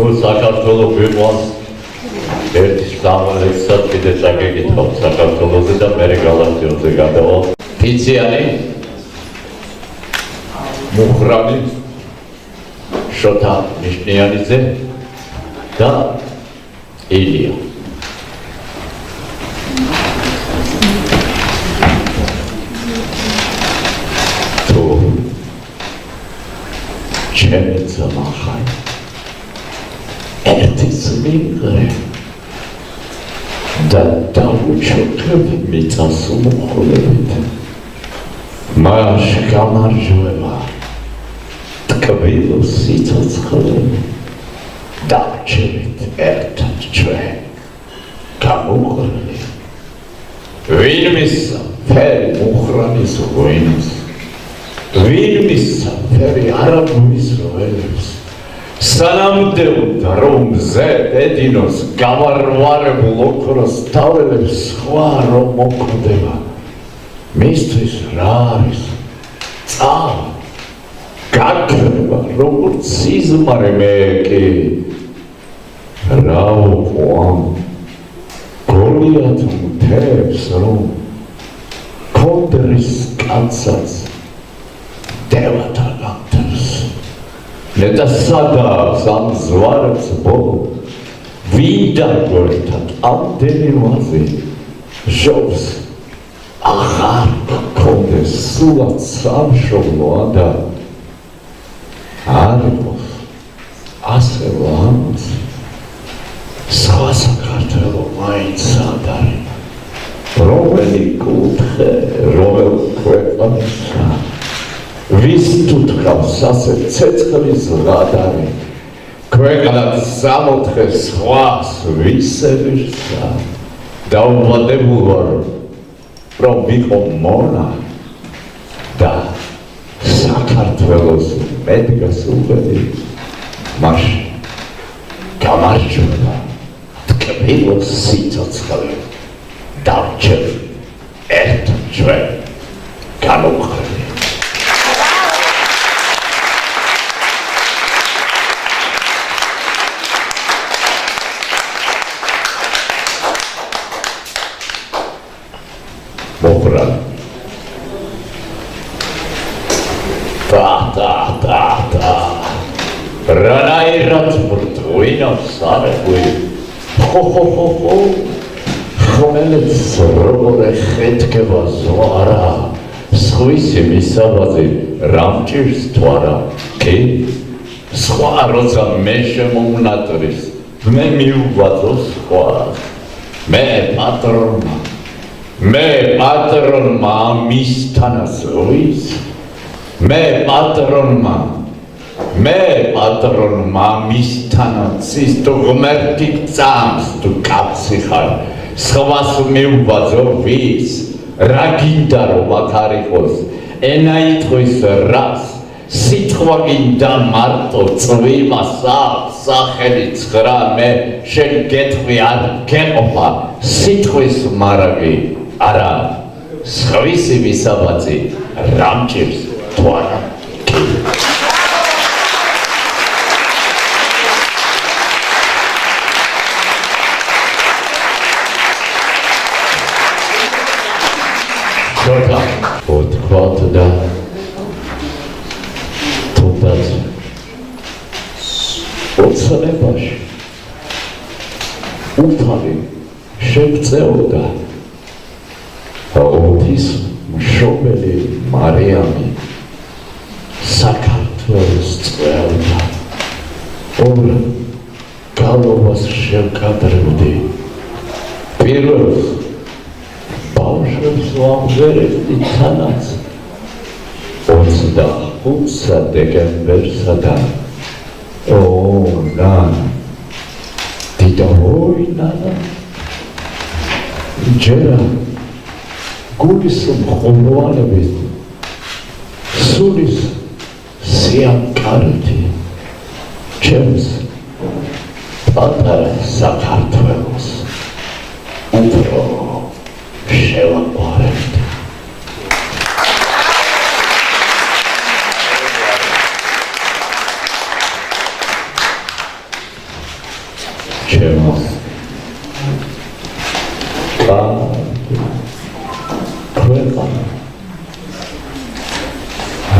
თუ საქართველოს ვიყვანს ერთი სამალექსად კიდე წაგეკითხავთ საქართველოზე და მერე გალაქტიონზე გადავალ ფიციანი მუხრანი შოთა ნიშნიანიძე და ილია თუ ჩემი ძმა ხარ ერთი წმინდე და დავუჩოქებ მიწას უმოხლებით მას გამარჯვება ტკბილ სიცოცხლე დავჩერეთ ერთად ჩვენ გამოყრილი ვინ მისცა ფერი მუხრანის ღვინოს ვინ მისცა ფერი არაბულის როელებს სანამდეოდა რომ მზე ედინოს გამარვარებულ ოქროს თაველებს სხვა რომ მოკვდება მისთვის რა არის წავა გაქრება როგორც სიზმარე მე კი რა ვყვამ გოლიათ მთებს რომ კონდრის კაცაც დევათა გაქრს და სადაც ამ ზვარებს ბოლო ვინდა გორთად ამდენი ვაზი ჟობს აღარ გქონდეს სულად სამშობლოა და არ იყოს ასე ლამაზ სხვა საქართველო მაინც არ არის რომელი კუთხე რომელ ქვეყანისა ვის თუთხავს ასე ცეცხლის ღადარი ქვეყანად სამოთხე სხვას ვისებირსა დაუმატებულ ვარ რომ ვიყო მონა და საქართველოს მედგას უღედი მაშინ გამარჯვება ტკბილ სიცოცხლე დავჩერეთ ერთად ჩვენ გამოყრილი მოხრან და რანაირად მრტვინავს არაგვი ხო ხომელებს როგორ ეხეთქება ზვარა სხვისი მისაბაძი რამჭირს თუ არა კი სხვა როცა მე შემომნატრის მე მივბაძო სხვა მე პატრონმა მისთანას ვის მე პატრონმა მისთანაც ის თუ ღმერთი წამს თუ კაცი ხარ სხვას მივბაძო ვის რა გინდა რომ აქ არ იყოს ენა იტყვის რას სიტყვა გინდა მარტო წვიმა სახელი ცხრა მე შენ გეტყვი არ გეყოფა სიტყვის მარაგი არა სხვისი მისაბაძი რამჭირს თუ არა შოთა ოთხოთ და თუნდაც ოცნებაში უფალი შეგწეოდა ღვთის მშობელი მარიამი საქართველოს წვეულდა ორ გალობას შევკადრებდი პირველს ბავშვებს ვამღერებდი თანაც 25 დეკემბერსა და ნანა დიდაოი ნანა ჯერა გულის მყოლვანებით სულის სიამკარეთი ჩემს პატარა საქართველოს უფრო შევაყვარებდი ჩემო ქვეყანა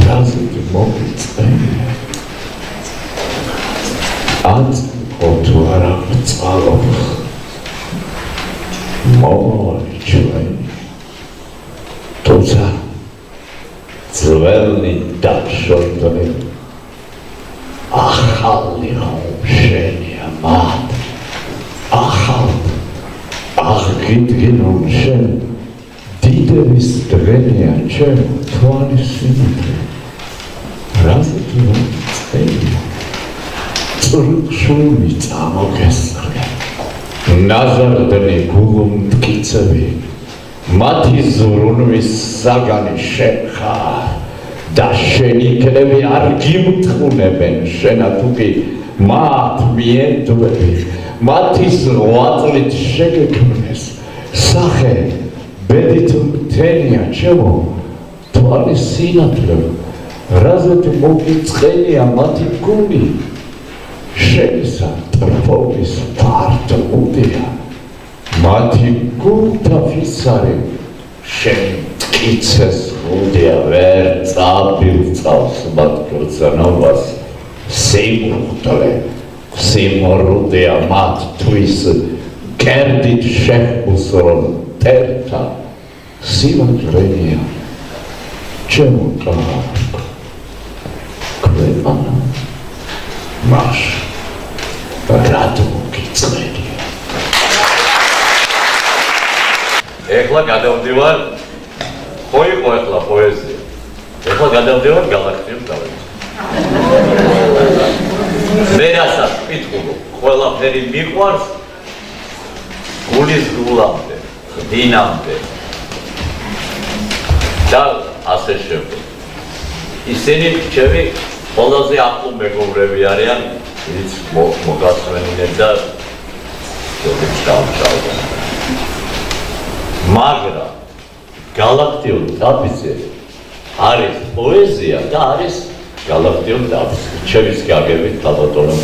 რაზეც მოგიწევია აწმყო თუ არა წყალო მოვალი ჩვენი თუმცა ძველი დაშორდნი ახალი ხომშენია მათ ახალ აღიდგენ რომ შენ დიდების დღენია ჩემ თვალის სიმართლე რაზეც მოგიწევია წრუხშული წამოგესრგე ნაზარდნი გულმტკიცები მათი ზრუნვის საგანი შენ ხარ და შენ იქნები არ გიმთხუნებენ შენა თუკი მათ მიენდვები მათი ზღვაწლით შეგექმნეს სახე ბედით მთენია ჩემო თვალის სინათლე რაზეც მოგიწყენია მათი გული შენისა ტრფობის ფართობია მათი გულთა ფისარი შენ მტკიცეს გულდია ვერ წაბილწავს მათ გრძნობას სიმრუდეა მათ თვის კერდით შეჰყოს რომ ტერთა სიმართლეა ჩემო კარგ ქვეყანა მას რატო გიწევია ეხლა გადავდივარ ხო იყო ეხლა პოეზია ეხლა გადავდივარ გალაქტიურ დაბადებას მე რასაც ვკითხულობ ყველაფერი მიყვარს გულის გულამდე დინამდე და ასე შემდეგ ისინი ჩემი ყველაზე ახლო მეგობრები არიან ვინც მოგასვენდნენ და ჯობებს დავჭავდა მაგრამ გალაქტიურ დაბადებზე არის პოეზია და არის გალაქტიურ დაბადებზე ჩემს გაგებით დაბადონა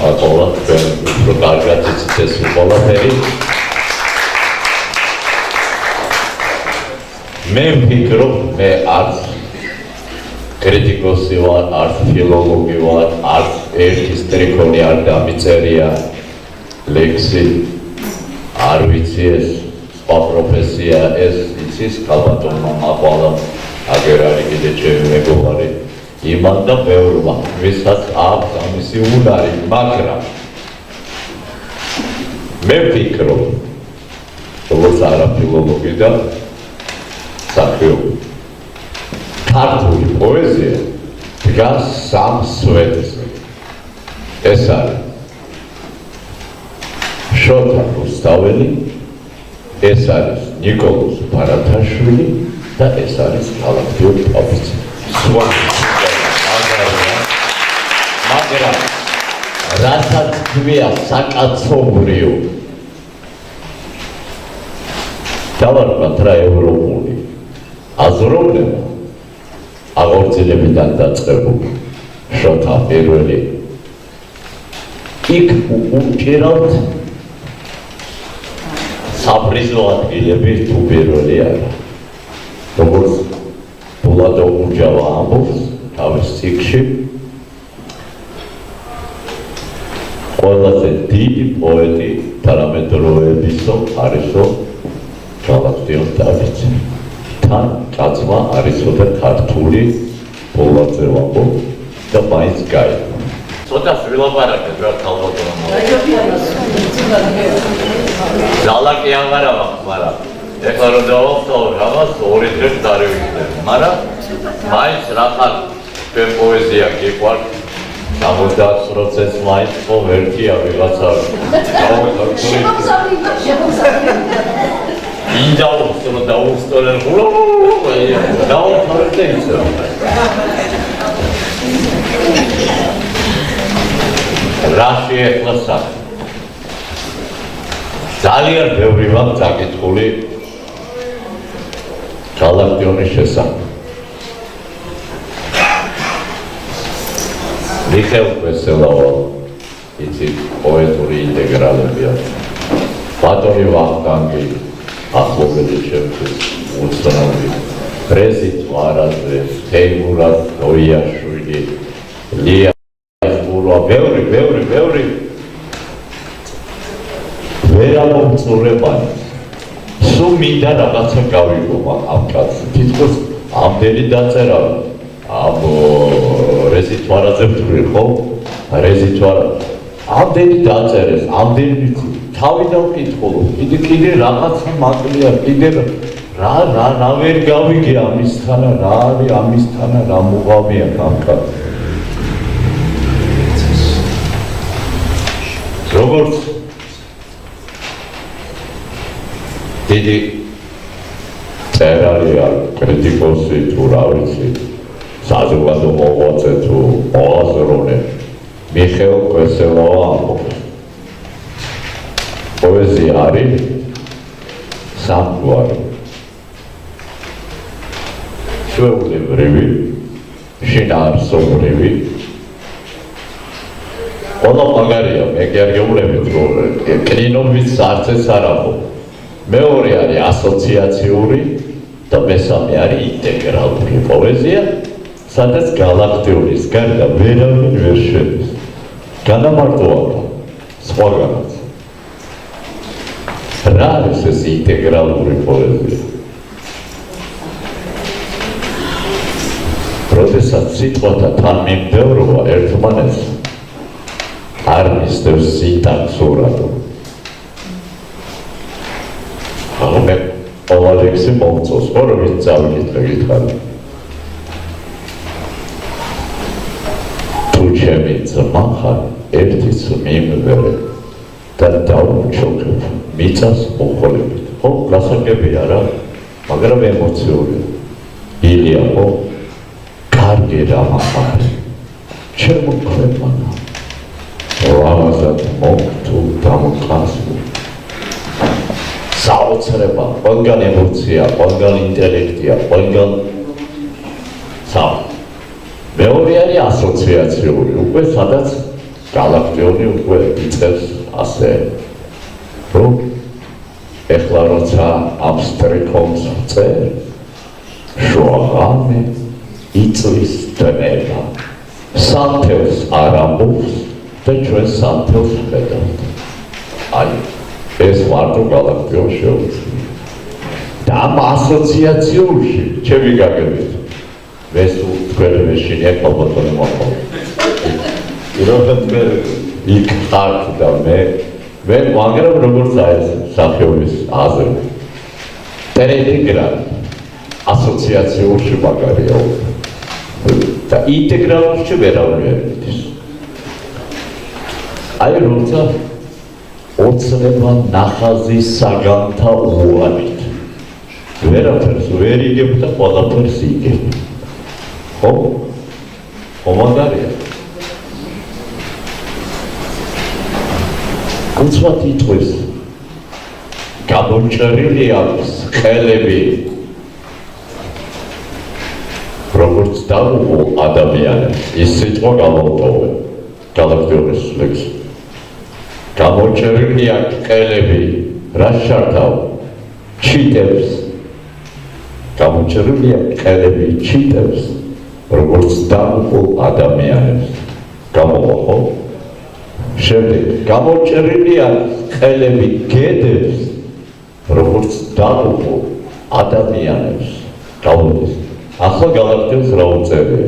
ატოლა თქვენ უფრო კარგად იცით ეს ყველაფერი მე ვფიქრობ მე არც კრიტიკოსი ვარ, არც ფილოლოგი ვარ, არც ერთი სტრიქონი არ დამიწერია ლექსი არ ვიცი ეს სხვა პროფესია ეს იცის ქალბატონმა მაყვალა აგერ არის კიდე ჩემი მეგობარი იმან და ბევრმა ვისაც აქვს ამისი უნარი მაგრამ მე ვფიქრობ როგორც არა ფილოლოგი და მსახიობი ქართული პოეზია დგას სამ სვეტზე ეს არის შოთა რუსთაველი ეს არის ნიკოლოზ ბარათაშვილი და ეს არის გალაქტიურ დაბადებზე მაგრამ რასაც ქვია საკაცობრიო დავარქვათ რა ევროპული აზროვნება აღორძინებიდან დაწყებული შოთა პირველი იქ უჭირავთ საბრიზო ადგილები თუ პირველი არა როგორც ბულატო უჯავა ამბობს თავის ციკლში ყველაზე დიდი პოეტი თანამედროვეებისო არისო გალაქტიურ დაბადებზე თან კაცმა არისო და ქართული პოეტზე ვამბობ და მაინც გაიგო ცოტა ვილაპარაკეთ რა ქალბატონო ზალაკი აღარა ვაქვს მაგრამ ეხლა რომ დავავსწავლ რამას 2 დღეს დარივიქნებ მაგრამ მაინც რახან ჩვენ პოეზია გიყვართ 70% მაინც ხო ერთია ვიღაცა ინდაუსტრო დაუსტოლენ დაუსტოლენ ისე რაში ეხლა სახე ძალიან ბევრი ვარ წაკითხული გალაქტიონის შესახებ მიხეილ ვესელავა იცით პოეტური ინტეგრალებია. ბატონი ვახტანგი ახლობელი ჩემთვის უცნაური პრეზიდ ვარაძე, თეიმურაზ დოიაშვილი, ლია გურვა, ბევრი ვერ ამომწურებანი. სულ მინდა რაღაცა გავიგო ამ კაცს. თითქოს ამდენი დაწერა ამ რეზით ვარაძეფტური ხო? რეზით ვარაძე. ამდენი დაწერეს, ამდენი ვიცი. თავიდან ვკითხულობ, კიდე რაღაცა მაკლია, კიდე რა ვერ გავიგე ამისთანა, რა არის ამისთანა, რა მოღავია ამ კაცს. როგორც დიდი წერალია, კრიტიკოსი თუ რა ვიცი, საზოგადო მოღვაწე თუ მოაზროვნე მიხეილ კვესელავა ამბობს. პოეზია არის სამგვარი. ჩვეულებრივი, შინაარსობრივი. ყველა მაგარია, მე კი არ გეუბნებით, რომ კრინობის არცეს არ ამბობ. მეორე არის ასოციაციური და მესამე არის ინტეგრალური პოეზია, სადაც გალაქტიონის გარდა ვერავინ ვერ შედის. განამარტოვებდა სხვაგანაც. რა არის ეს ინტეგრალური პოეზია? როდესაც სიტყვათა თანმიმდევრობა ერთმანეთს არ მისდევს სინტაქსურად. მე ყოველექსი მომწონს, რომ ის წავიკითხე გითხარი. თუ ჩემი ძმა ხარ, ერთის მიმვერე და დავუჩოქებ მიწას მოხოლებით. ხო, გასაგებია რა, მაგრამ ემოციურია. ილია ხო, კარგი რამ ახარ. ჩემო ქვეყანა, ლამაზად მოგთუ დამოყასო. საოცრება, ყველგან ემოცია, ყველგან ინტელექტია, ყველგან მეორე არის ასოციაციური, უკვე სადაც გალაქტიონი უკვე იწევს ასე, რომ ეხლა როცა ამ სტრიქონს წერ, შუაღამე იწვის დნება, სამთელს არ ამბობს და ჩვენ სამთელს ხედავთ. აი, ეს მარტო გალაქტიონ შეუძლია. და ამ ასოციაციურში, ჩემი გაგებით, მე სულ თქვენ მეშინია კალბატონი მოყვა. იროხეთ მე იქ ხართ და მე მაგრამ როგორც არის სახეობის აზრი. ტერეგრამ ასოციაციურში მაგარია. და ინტეგრალურში ვერავინ არ მიდის. აი როცა ოცნება ნახაზი საგანთა უღანით. ვერაფერს ვერ იგებ და ყველაფერს იგებ. ხო? ხომაგარია. უცბად იტყვის. გამორჩეული აქვს ხელები. როგორც დაუღო ადამიანებს, ის სიტყვა გამოვტოვე. გალაქტიონის ლექსი. გამორჩეული აქვს ხელები, რა შართავ? ჩიტებს. გამორჩეული აქვს ხელები, ჩიტებს. როგორც დაუღო ადამიანებს. გამოვა ხო? შემდეგ გამორჩეული აქვს ხელები, გედებს. როგორც დაუღო ადამიანებს. გამოდის. ახლა გალაქტიონს რა უწერია?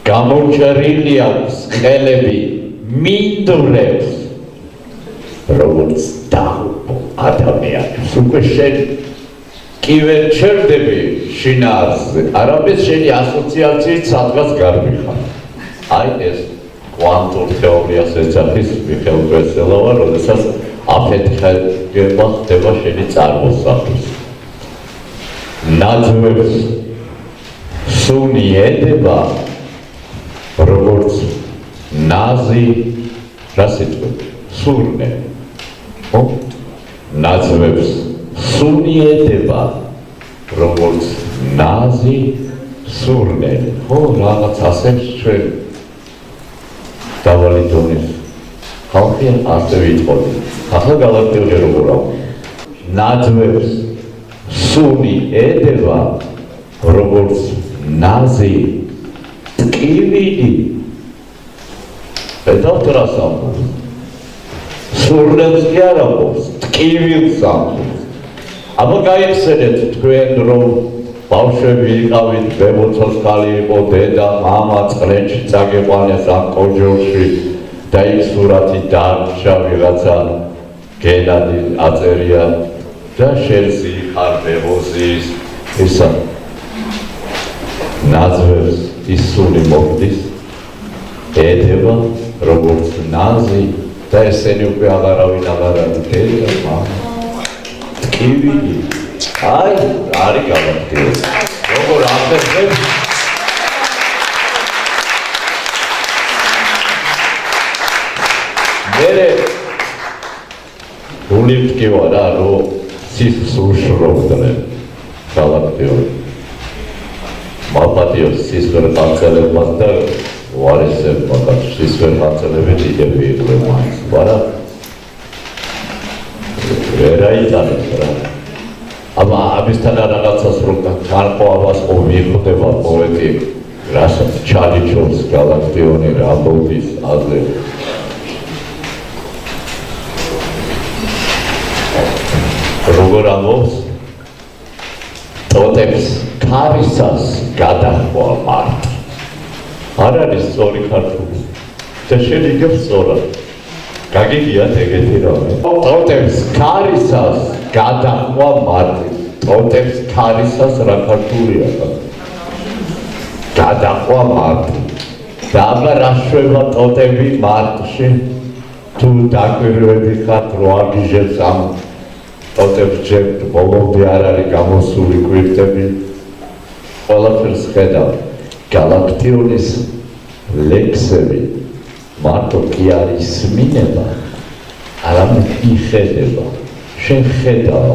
გამორჩეული აქვს ხელები, მინდვრებს. როგორც დაუღო ადამიანებს. უკვე შენ კი ვერ ჩერდები შინაარსზე, არამედ შენი ასოციაციით სადღაც გარბიხარ. აი ეს კვანტურ თეორიას ეძახის მიხეილ კვესელავა, როდესაც აფეთქება ხდება შენი წარმოსახვის. ნაძვებს სუნი ედება, როგორც ნაზი, რა სიტყვა? სურნე. ხო? ნაძვებს სუნი ედება, როგორც ნაზი, სურნე. ხო, რაღაც ასებს ჩვენ დაბალი დონის ხალხი ასე ვიტყოდი. ახლა galaktioni როგორ აქვს? ნაძვებს სუნი ედება როგორც ნაზი ტკივილი. ედავთ რას ამბობს? სურნელს კი არ ამბობს, ტკივილს ამბობს. აბა გაიხსენეთ თქვენ რომ ბავშვები იყავით, ბებოცოს ქალი იყო, დედა, მამა, წყლეთში წაგიყვანეს ამ კოჯორში და იქ სურათი დარჩა ვიღაცა გენადი აწერია და შენსი ხარ ბებოსის ისა ნაძვებს ის სული მოგდის ედება როგორც ნაზი და ესენი უკვე აღარავინ აღარ არის დედა, მამა, ტკივილი. აი, არის galaktioni. როგორ ახერხებს? მერე გული მткиვა რა, რომ სისხლს უშრობდნენ galaktioni. მალპატიოს სისხლს ხალხელებმაც და ვარისებმა და სისხლს ხალხელები დიდები იყვნენ მაინც, მაგრამ ვერ აიტანეს რა. აბა ამისთან რაღაცას რომ გარკვევას მივხვდება პოეტი რასაც ჩალიჩობს galaktioni რაბოდის აზრზე როგორ ამბობს ტოტებს ქარისას გადახვა მარტი არ არის სწორი ქართული და შეიძლება სწორად გაგიგიათ ეგეთი რამე ტოტებს ქარისას გადახვა მარტი ტოტებს ქარისას რა ქართულია გადახვა მარტი და აბა რა შვება ტოტები მარტში თუ დაკვირვები ხართ რო აგიჟებს ამ ტოტებს ჯერთ ბოლომდე არ არის გამოსული გვირთები ყველაფერს ხედავ galaktionis ლექსები მარტო კი არ ისმინება არამედ იხედება შენ ხედავ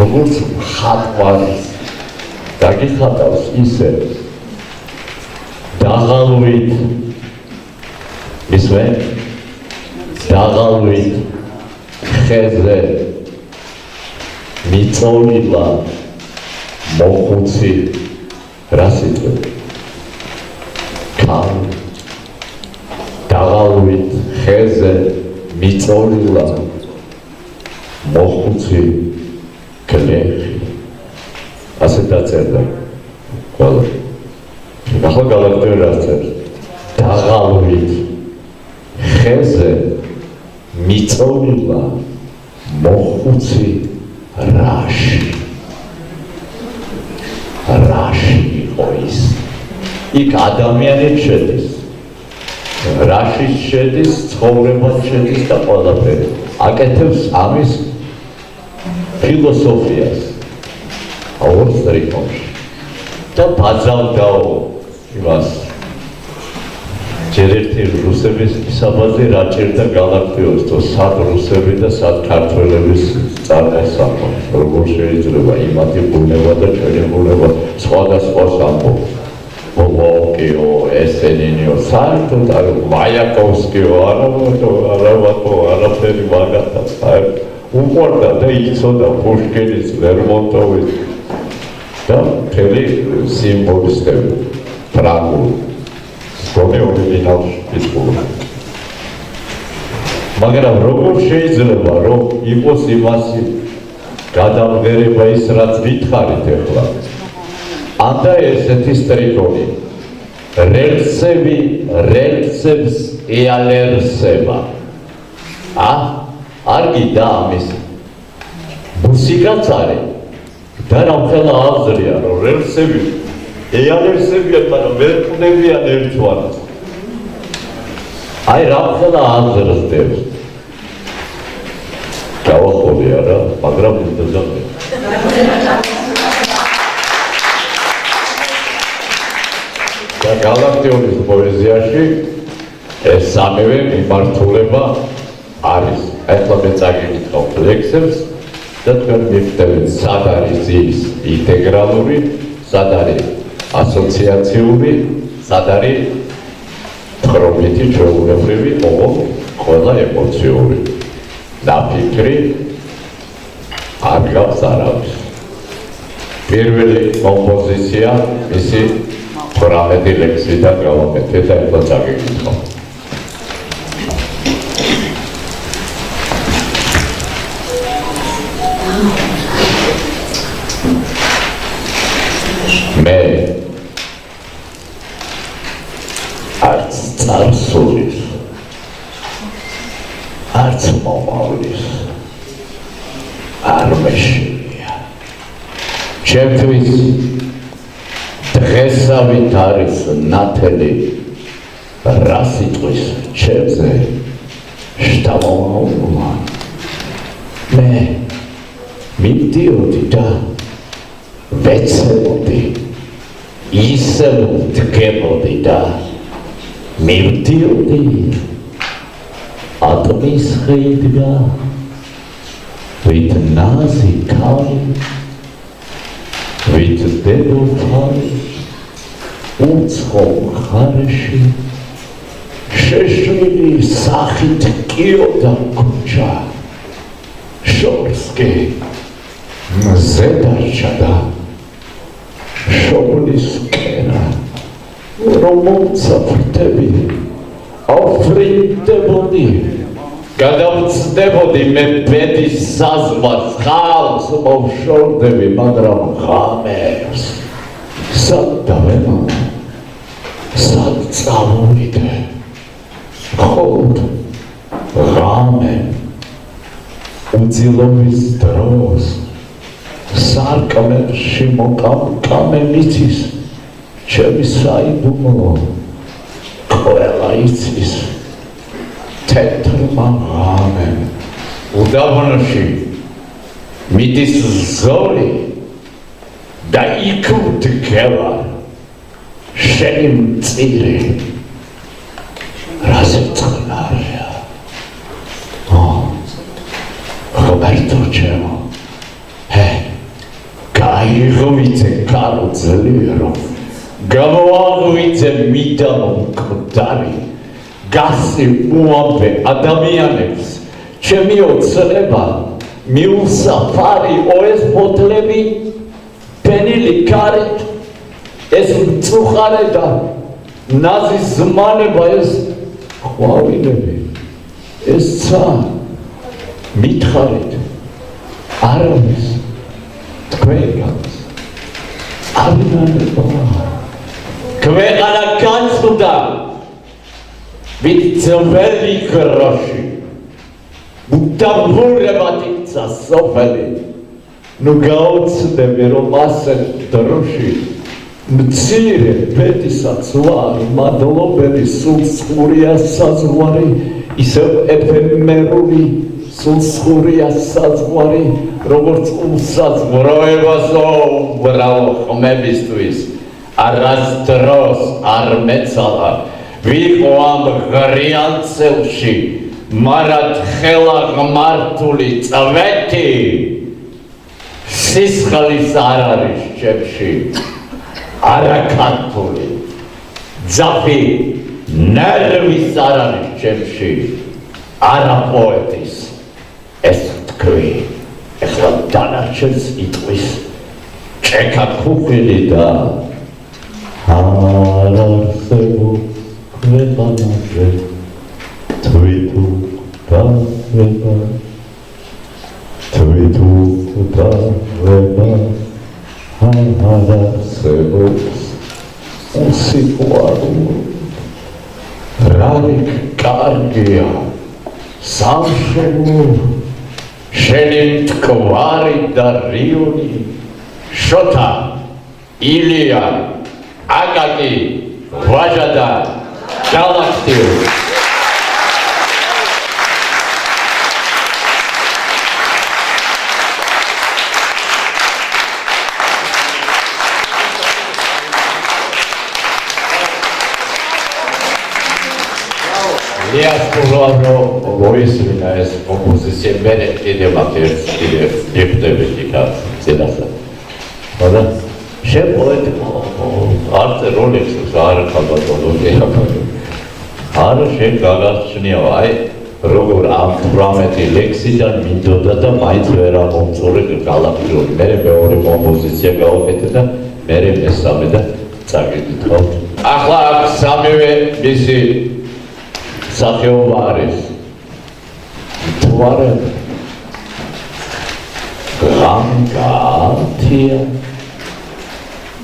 როგორც ხატვარის დაგიხატავს ისე დაღალვით ისმენ დაღალვით ხეზე მიწოლილა მოხუცი რა სიტყვები კალ დაღალვით ხეზე მიწოლილა მოხუცი კლეხი ასე დაწერდა ყველა ახლა galaktioni რას წერს დაღალვით ხეზე მიწოლილა მოხუცი რაში იყო ის იქ ადამიანიც შედის რაშიც შედის ცხოვრებაც შედის და ყველაფერი აკეთებს ამის ფილოსოფიას ორ სტრიქონში და ბაძავდაო იმას ჯერ ერთი რუსების საბაზი რა ჭირდა galaktionis თუ სად რუსები და სად ქართველების წარმოსახვა როგორ შეიძლება იმათი ბუნება და ჩვენი ბუნება სხვადასხვას ამბობს ბოლოკიო ესენინიო საერთოდ არ მაიაკოვსკიო არაფერი მაგათაც უყვარდა და იცოდა პუშკინის ლერმონტოვის და მთელი სიმბოლისტები ფრანგული გონი ორიგინალში იტყულა მაგრამ როგორ შეიძლება რომ იყოს იმასი გადამღერება ის რაც ვითხარით ახლა ანდა ესეთი სტრიქონი რელსებს ეალერსება არ გიდა ამის მუსიკაც არის და რამხელა აზრია რომ რელსები ეალერსებიან მაგრამ ვერ ხვდებიან ერთმანეთს აი რამხელა აზრს დევს გავახოლე არა მაგრამ მუდმივად და galaktionis პოეზიაში ეს სამივე მიმართულება არის ახლა მე წაგიკითხავ ლექსებს და თქვენ მიხვდებით სად არის ის ინტეგრალური სად არის ასოციაციული სად არის ხრობლითი ჩვეულებრივი ყველა ემოციური ნაფიქრი არ გავს არავის პირველი კომპოზიცია მისი 18 ლექსიდან გავაკეთე და ეხლა წაგიკითხო მე არც წარსულის არც მომავლის არ მეშინია ჩემთვის დღესავით არის ნათელი რა სიტყვის ჩემზე შთამომავალმა მე მივდიოდი და ვეცებოდი ისევ დგებოდი და მივდიოდი ატმის ხეიდგა ვით ნაზი ქალი ვით დებოთალი უცხო მხარეში შეშვილი სახით კიოდა ქუჩა შორსკი მზე დარჩა და შობლის კერა რომელცა ფრთები აფრინდებოდი გადავწდებოდი მე ბედის საზღვარს ხალხს მოვშორდები მაგრამ ღამეს სად დავემალე სად წავიდე ხოლოდ ღამე უძილობის დროს სარკმელში მოკამკამე მიწის ჩემი საიდუმლო ყველა იცის თეთრმა ღამემ უდაბნოში მიდის ზოლი და იქ ვდგება შენი მწირი რაზე წყნარია რობერტო ჩემო გაიღვიძე კარო ძლიერო გამოაღვიძე მიდამო მკვდარი გასი უამბე ადამიანებს ჩემი ოცნება მიუსაფარი ოეს ფოთლები პენილი კარით ეს მწუხარე და ნაზის ზმანება ეს ყვავილები ეს ცა მითხარით არავის თქვენგანს არინანება ქვეყანა განცდა ვით ძველი გროში უდაბურებად იქცა სოფელი ნუ გაუცდები რომ ასე დროში მცირე ბედისაც ვარ მადლობელი სულ სხურია საზღვარი ისევ ეფემერული სულ სხურია საზღვარი როგორც უსაზღვროებასო უბრალო ხმებისთვის არასდროს არ მეცალა ვიყო ამ ღრიან წელში მარად ხელა ღმართული წვეთი სისხლის არ არის ჩემში არაქართული ძაფი ნერვის არ არის ჩემში არა პოეტის ეს თქვი ეხლა დანარჩენს იტყვის ჭექა ქუხილი და არ არსებობს ქვეყანაზე თვითუ დაება არ არსებობს სიყვარული რარი კარგია სამშობლო შენი მტკვარი და რიონი შოთა ილია აკაკი ვაჟა და გალაქტიო Lias Purlano voismina es kompoziție bine idematir diptevitica zinasa. Oda și poet arte Rolex are cabatonul არა შენ გაგაჩნიო აი როგორ ამ 18 ლექსიდან მინდოდა და მაინც ვერ ამომწურე გალაქტიური მე მეორე კომპოზიცია გავაკეთე და მე მესამე და წაგიდითო ახლა აქ სამივე მისი სახეობა არის თუ არა გამგათია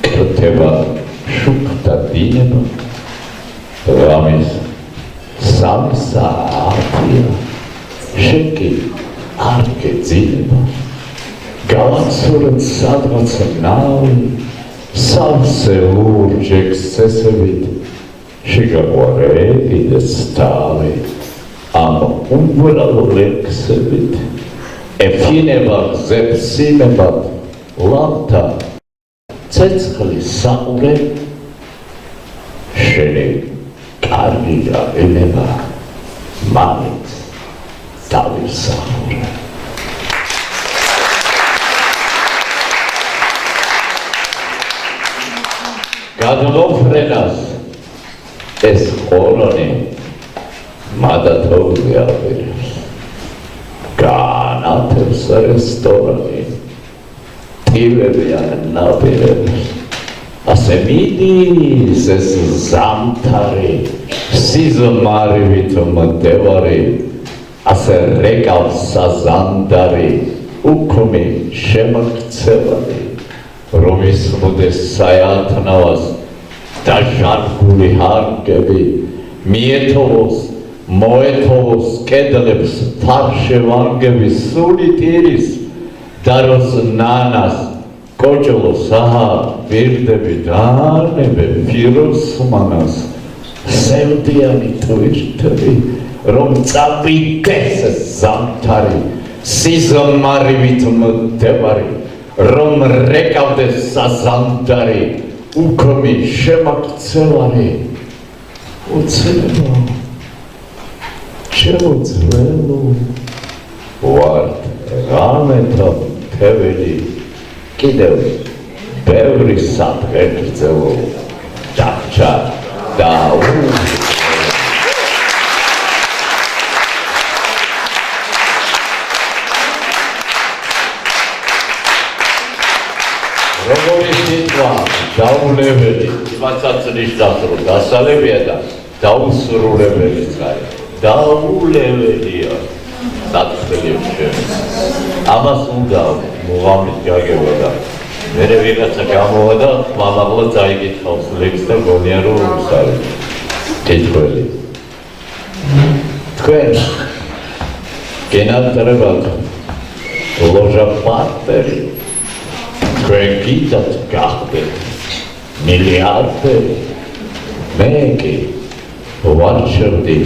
კრთება შუქთა დინება რამის სამსაათია შეკი არ გეძინება გავაცურეთ სადღაცა ნავი სავსე ლურჯექს წესებით შეგაყვარე და სთავი ამ უმბრალო ლექსებით ეფინება ზეპსინებად ლამთა ცეცხლის საყურე შენი კარგი გაენება მაინც დავისახურე გადმოფრენას ეს ყორონი მადათოზე აპირებს განათებს რესტორანი ტივები ან ნაპირებს ასე მიდის ეს ზამთარი სიზმარივით მდევარი ასე რეკავს საზანდარი უქმი შემოქცევარი რომ ისმოდეს საათნავას და ჟანგული ჰარგები მიეთოვოს მოეთოვოს კედლებს ფარშევანგები სული ტირის და როს ნანას კოჭოლო საჰა ვირდები დანებე ფიროსმანას სევდიანი თვირთები რომ წაბიდეს ზამთარი სიზმარივით მდევარი რომ რეკავდეს საზანდარი უქმი შემოქცევარი უცნებო შეუძლელო ვართ ღამეთა თეველი კიდევ ბევრი სადღე გრძელო დაჭა და როგორი სიტყვა დაულეველი იმასაც ნიშნავს რომ დასალებია და დაუსრულებელიც არის დაულეველია საწყლებს შენ ამას უნდა მუღამით გაგება და მერე ვიღაცა გამოვა და მამაღლა წაიკითხავს ლექს და გონია რომ არის კითხველი თქვენ გენატრებად ლოჟა პარტერი თქვენ გიდათ გახდეთ მილიარდერი მე კი ვარჩევდი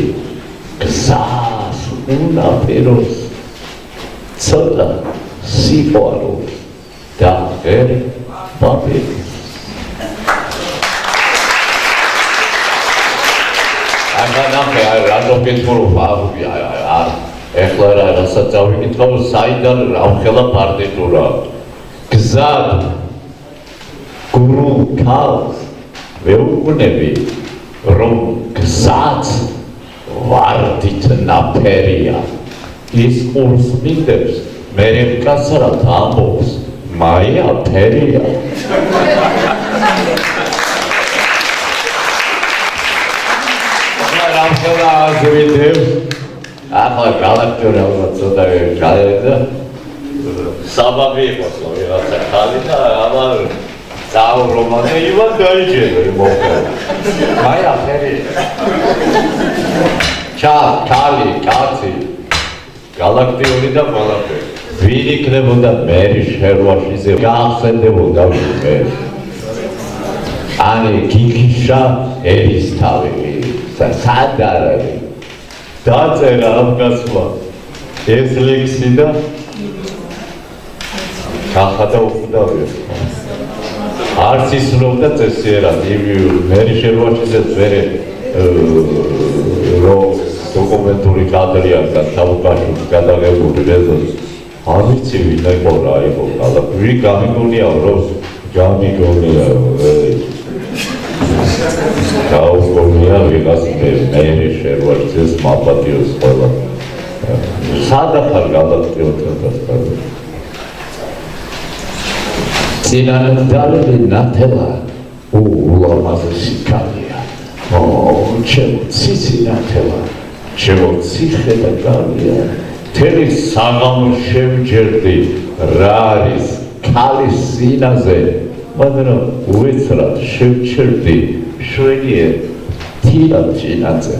გზას უნაპიროს ცოტა სიყვარულს და ღერ პაპირს ახლა ნახე რატომ გეთხოვ ეხლა რასაც წავიკითხავ საიდან რამხელა პარტიტურა გზად გურულ ქალს ვეუბნები რომ გზაც ვარდით ნაფერია ის ყურს მიდებს მერე მკაცრად ამბობს მაია ფერია რამხელა აზრიდებს ახლა გალაქტიური ალბათ ცოტა გაერდა საბაბი იყოს რომ ვიღაცა ხალი და ამან საუბრობენ იმან დაიჯერა მოხდა მაია ფერია ჩალი კაცი გალაქტიური და ყველაფერი ვინ იქნებოდა მერი შერვაშიზე გაახსენდებოდა მე ანი გიგიშა ერისთავი სადარები დაწერა ამ გასვლა ეს ლექსი და ხახადა უხდავია არც ისრობდა წესიერად მერი შერვაშიზე ვერე რომ დოკუმენტური კადრია და თავკაშუს გადაღებული რეზონს არ ვიცი ვინ იყო რა იყო და ვინ გამიგონია რომ გამიგონია გაუგონია რა ვიღას მე შევარცეს მაპატიოს ყველა სადახარ გადაწყვეტილებას წინანდალი ნათელა ულამაზესი კალია ჩემო ციცი ნათელა ჩემო ციხე და კალია თელი საღამო შევჯერდი რა არის ქალის სინაზე მაგრამ უეცრად შევჩერდი შვენიერ თილად ჩინაძე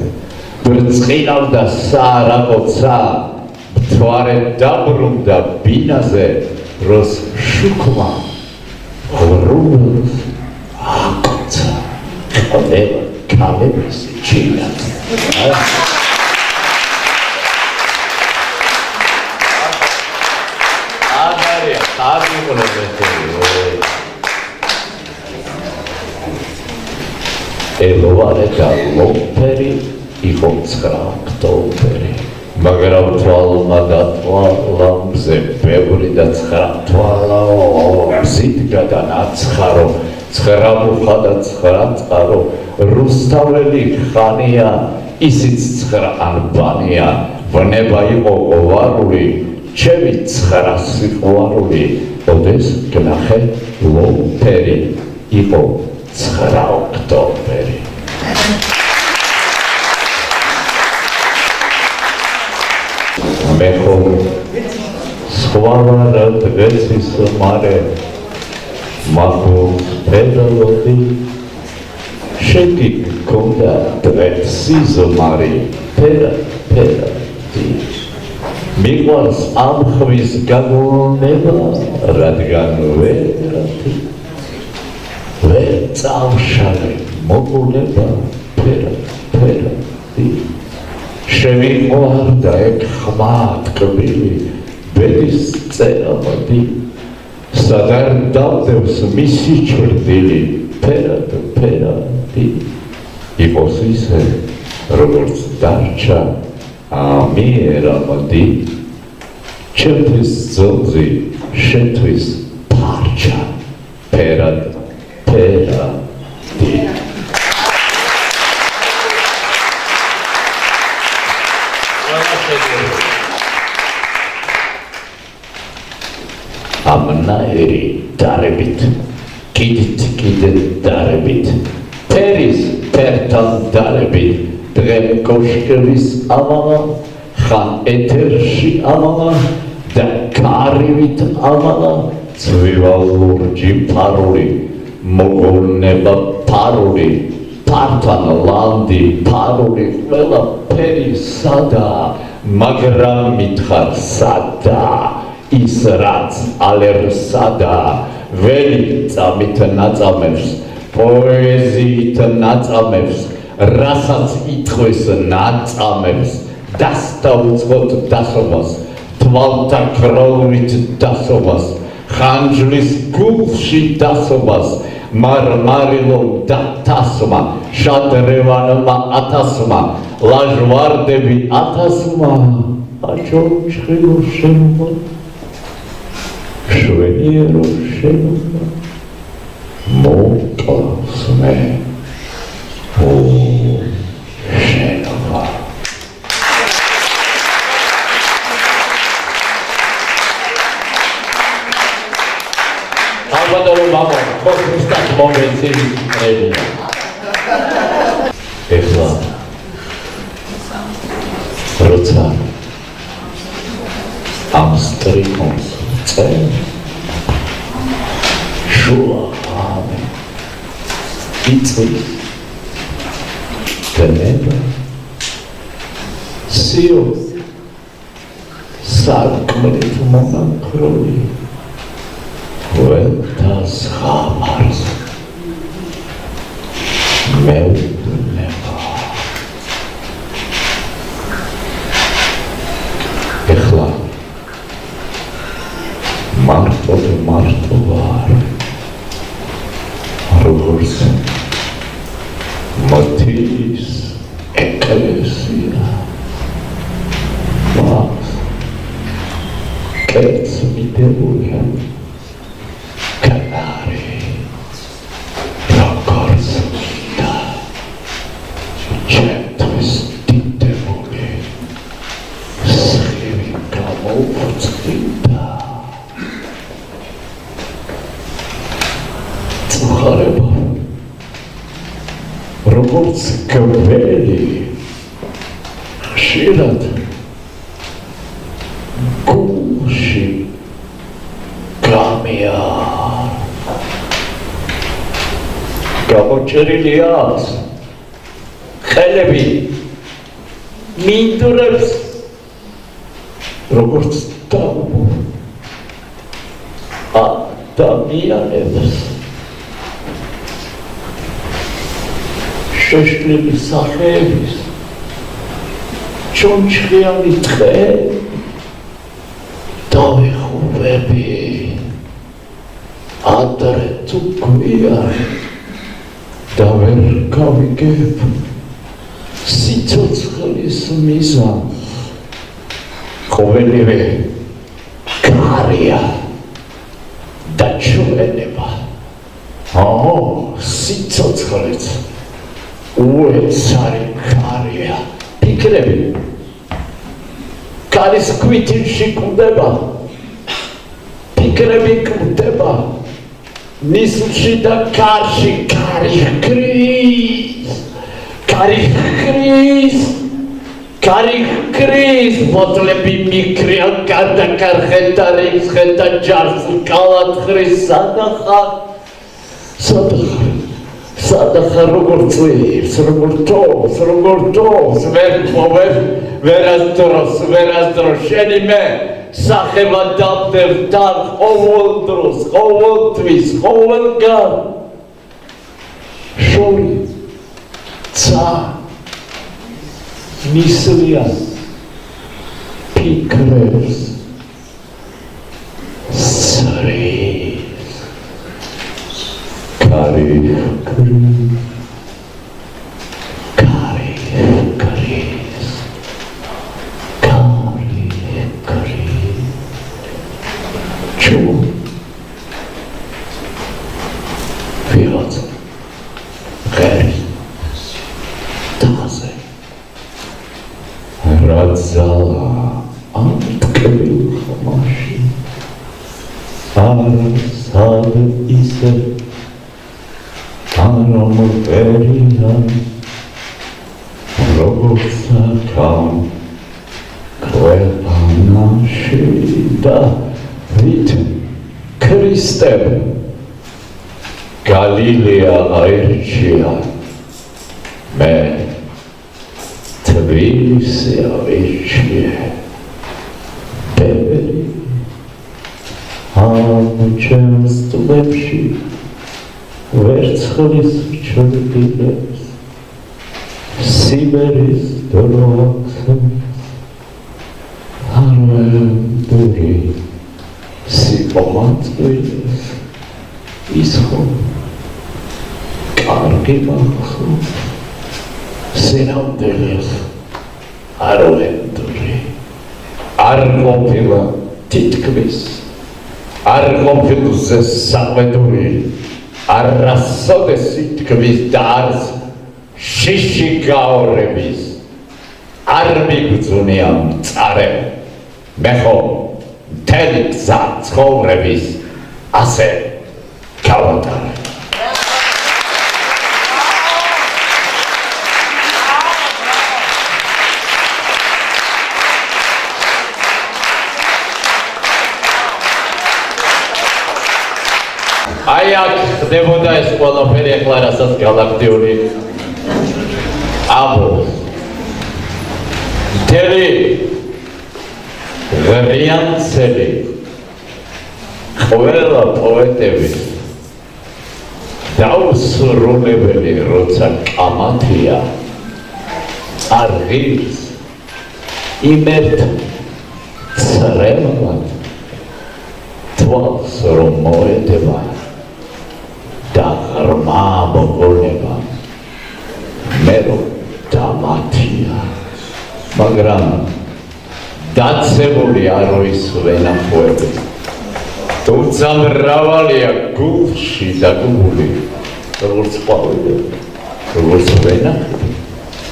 ბრწყინავდა საარაღოცა მთვარე დაბრუნდა ბინაზე როს შუქმა ღვრულს აკოცა ყველა კალების ჩინაძე ელოვარე და ლოპერი იყო 9 ოქტომბერი მაგრამ თვალმა და თვალამზე ბევრი და 9 თვალა მზით გადანაცხარო 9 მუხა და 9 წყარო რუსთაველი ხანია ისიც 9 ანბანია ვნება იყო ოვარული ჩემი 9 სიყვარული ოდეს გნახე ლოპერი იყო 9 ოქტომბერი მე ხომ სხვაარა დღესის მარე მაგოს პედალოდი შეგიქონდა დღესი ზმარი პერა მიყვარს ამ ხვის გაგონება რადგან ვერათი ვერ წავშალე მოგუნება პერა შევიყვარდა ეგ ხმა ტკბილი ბედის წერამადი სადარ დავდევს მისი ჩრდილი პერადი იყოს ისე როგორც დარჩა ამიერამადი ჩემთვის ძოძი შენთვის პარჩა პერადი ამნაირი დარებით კიდით დარებით პერის პერთან დარებით დღე კოშკების ამალა ხან ეთერში ამალა და კარივით ამალა ცვივალ ლურჯი ფარული მოგონება ფარული პართან ლანდი ფარული ყველა პერი სადა მაგრამ მითხარ სადა ის რაც ალერსადა ველი წამით ნაწამებს პოეზიით ნაწამებს რასაც ითხოვს ნაწამებს დასტაუწყოთ დასობას თვალთა ქროვლით დასობას ხანჯლის გულში დასობას მარმარილო დათასმა შადრევანმა ათასმა ლაჟვარდები ათასმა აჩოჩხილო შენობა შვენიერო შენობა მოკლავს მე შენობა ალბათო მამა კოსმოსტად მომენტი ელია ეხლა როცა ამ სტრიქონს წენ შუა ამე იწვის დნება სიო სარკმლით მონაქროლი ყველას ხამარს მეუბნება ეხლა მარტო ვარ როგორც მათის ეკლესია მას კეც მიდებულია კანარი როგორც და გამოუწყდა წუხარება როგორც გველი ხშირად გულში გამიარ გამოჭრილი აქვს ხელები მინდვრებს როგორც დამო ადამიანებს შეშლილი სახეების ჩონჩხიანი ტყე დავიხურები ადრე თუ გვიან და ვერ გავიგებ სიცოცხლის მიზანს ყოველივე კარია და ჩვენება სიცოცხლეც უეცარი კარია ფიქრები კარის კვითილში კვდება ფიქრები კვდება ნისლში და კარში კარი ხრის ბოთლები მიქრიან კარდაკარ ხედარებს ხედა ჯარს კალათხრის სადახარ როგორ წვირს როგორ თოვს ვერასდროს შენი მე სახება დავდებ თან ყოველ დროს ყოველთვის ყოველგან შორი ცა მისლიან ფიქრებს Galilea aircia me Tbilisi aircia beberi amchens tubepshi vertsxlis rcholiles Siberis doroxes arvenduri sipomatviles isho კარგი მახსოვს სინამდვილეს არ ვენდური არ ყოფილა თითქმის არ ყოფილზე საყვედური არასოდეს თითქმის და არც შიში გაორების არ მიგძუნია მწარე მე ხომ მთელი გზა ცხოვრების ასე გავატარე აი აქ ხდებოდა ეს ყველაფერი ახლა რასაც გალაქტიური აბოს მთელი ღრიანცელი ყველა პოეტები დაუსრულებელი როცა კამათია არ ღირს იმერთ ცრემლად თვალს რომ მოედება და ღრმა მოგონება მე რომ დამათია მაგრამ დაცემული არ ის ვენახოები თუმცა მრავალია გულში დაგული როგორც ყვავილები როგორც ვენახები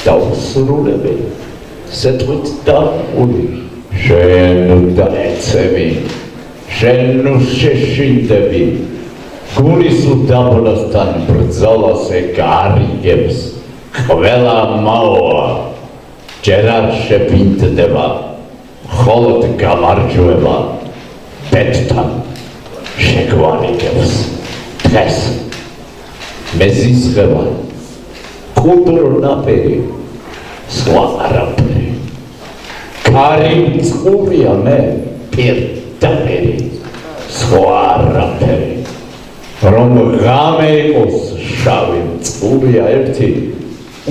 დაუსრულებელი სეტყვით დაღული შენ დაეცემი, შენ შეშინდები, გულის უდაბნოსთან ბრძოლას ეგარიგებს, ყველა მაოა, ჯერ არ შეფინდდება, მხოლოდ გამარჯვება ბედთან შეგვარიგებს. დღეს მეზიზღება კულტურო ნაპირი, სხვა არაფერი. კარი მწყურია მე პირდაპირ, სხვა არაფერი. რომ ღამე იყოს შავი მწყურია ერთი,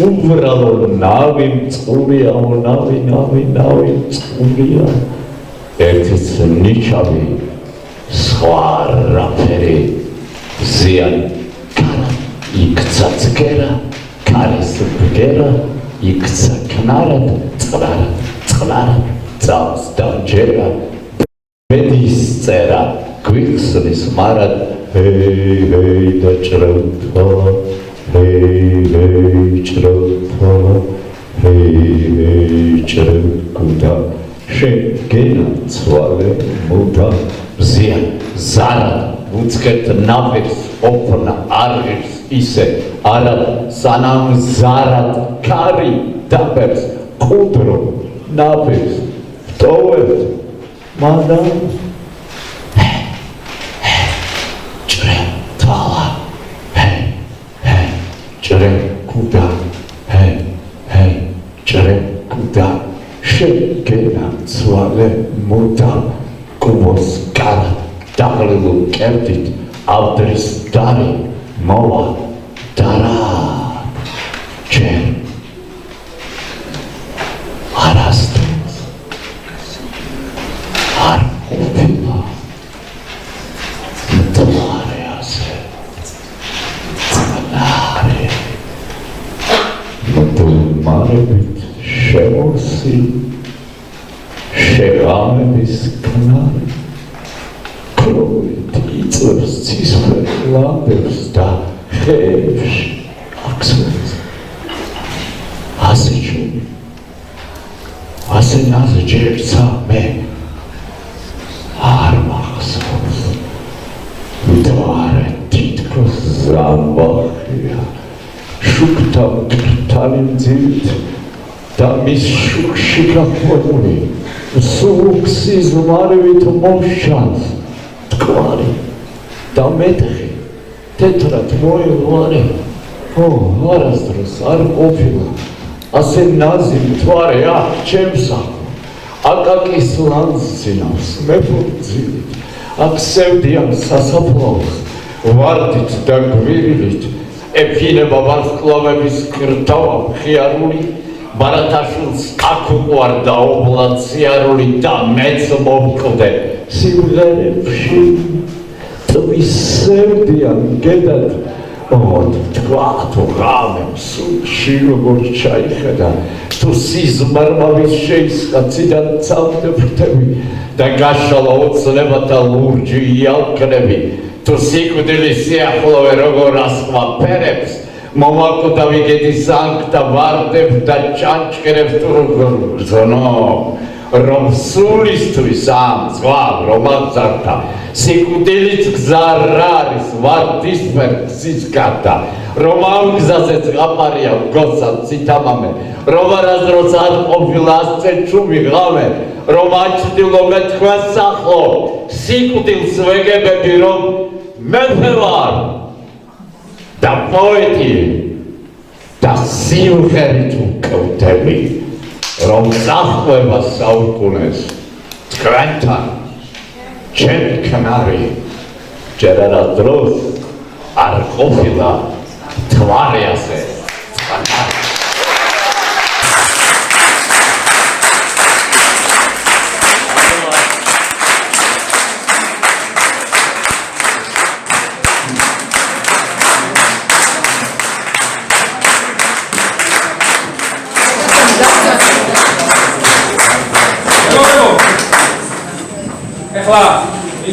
უბრალო ნავი მწყურია, ნავი მწყურია. ერთიც ნიჩაბი, სხვა არაფერი. ზიან კარა, იქცა ცგერა, კარის ბგერა, იქცა ქნარად, წყლარად, წავს დამჯერა, ბედის წერა, გვიხსნის მარად, ჰეი დაჭრევთო, ჰეი ჭრევთო, ჰეი ჭრევთო, შენ გენაცვალე მუდა, ზიან ზარად, უცხერთ ნაპირს ოფნა არღირს ისე არად სანამ ზარად კარი დაბერს კუდრო ნაპირს ვტოვებთ მადამ ჭრე თალა ჭრე კუდა ჭრე კუდა შენ გენაცვალე მუდა კუბოს კარა დაღლილ კერდით ავდრის დარი მოვა დარად ჯერ არასდროს არ ყოფილა მტვარე ასე წყნარი მტვარებით შემოსი შეღამების ქნარი იწვევს ცისფერ ლამპებს და ხეებში აქსვენებს. ასე ჩუმი, ასე ნაზე ჯერცა მე არ მახსოვს. მტვარე თითქოს ზამბახია, შუქთა მკრთალი მძივით და მის შუქში გაყვებული სულ სიზმარივით მომშალს. კვარი და მეთხი თეთრად მოელვარე არასდროს არ ყოფილა ასე ნაზი მთვარე აქ ჩემსა აკაკის ლანძინავს მეფუძილით აქ სევდიან სასაფლაოს ვარდით და გვირილით ეფინება ვარსკვლავების კრტავა მხიარული ბარათაშვილს აქ უყვარდა ობლაციარული და მეც მოვკლდე სიმღერებში ტვის სევდიან გედად თქვა თუ ღამემ სულში როგორ ჩაიხედა თუ სიზმარმავის შეისყაციდან წავდე ფრთები და გაშალა ოცნებათა ლურჯი იალკნები თუ სიკვდილის სიახლოვე როგორ ასხვა ფერებს მომაკვდა ვიგედი სანქტა ვარდებ და ჩანჩქერებს თუ როგორ ბრძნო რომ სულისთვის ამ ზღვამ რომ აღზარდა სიკვდილით გზა რა არის ვარდისფერ გზის გარდა რომ ამ გზაზე ზღაპარია მგოსა ციტამამე რომ არასდროს არ ყოფილა ასწე ჩუმი ღამე რომ აჩრდილო მე თქვენ სახლო სიკვდილს ვეგებები რომ მეფე ვარ და პოეტი და სიმღერით ვკევდები რომ წახვევა საუკუნეს თქვენთან ჩემ ქნარი ჯერ არასდროს არ ყოფილა მთვარე ასე წყნარი